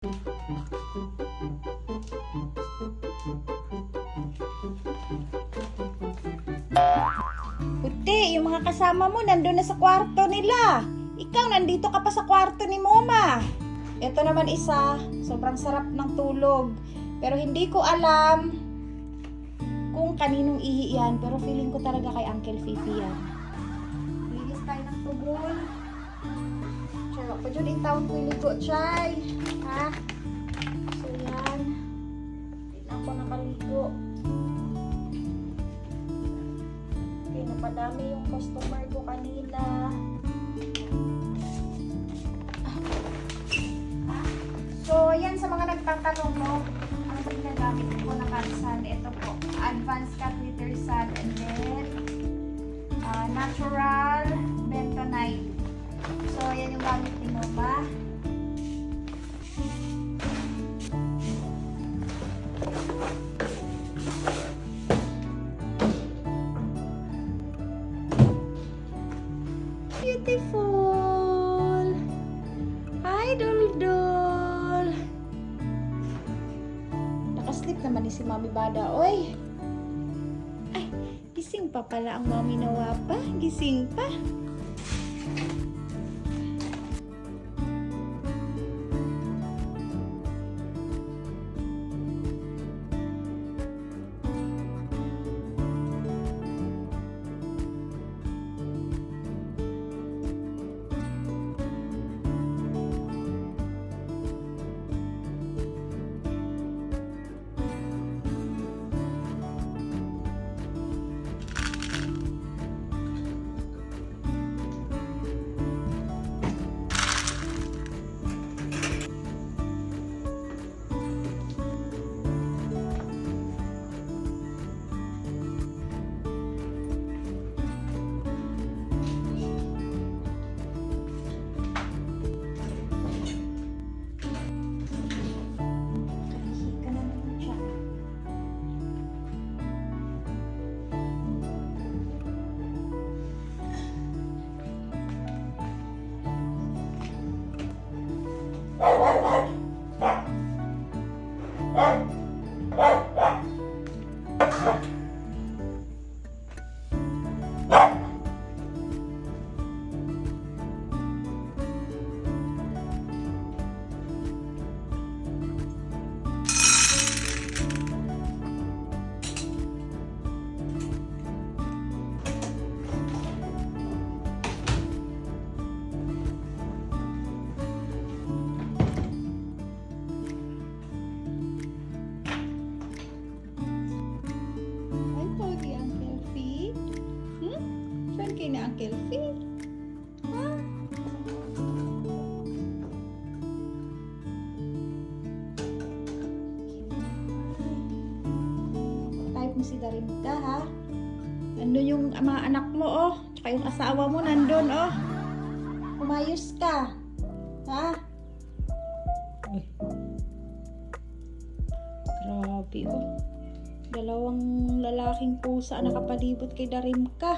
Puti, yung mga kasama mo nandun na sa kwarto nila. Ikaw, nandito ka pa sa kwarto ni Mama. Ito naman isa, sobrang sarap ng tulog. Pero hindi ko alam kung kaninong ihi yan. Pero feeling ko talaga kay Uncle Fifi yan. Lilis tayo ng tubol. Tsaka pa dyan yung taon ko iligo, Chay. Ha? So yan. Hindi na ako nakaligo. Okay, napadami yung customer ko kanina. So, yan sa mga nagtatanong mo, ano ba ginagamit ko na cat sand? Ito po, advanced cat litter sand, and then natural bentonite. So, yan yung gamit ni Mama. Beautiful! Hi, Doldol! Nakasleep naman ni si Mami Bada, oy! Ay, gising pa pala ang Mami Nawapa. Gising pa. Kay na Uncle Phil. Ha? Type mo si Darinka, ha? Nandun yung mga anak mo, oh. Tsaka yung asawa mo nandun, oh. Umayos ka. Ha? Ay. Grabe, oh. Dalawang lalaking pusa nakapalibot kay Darinka.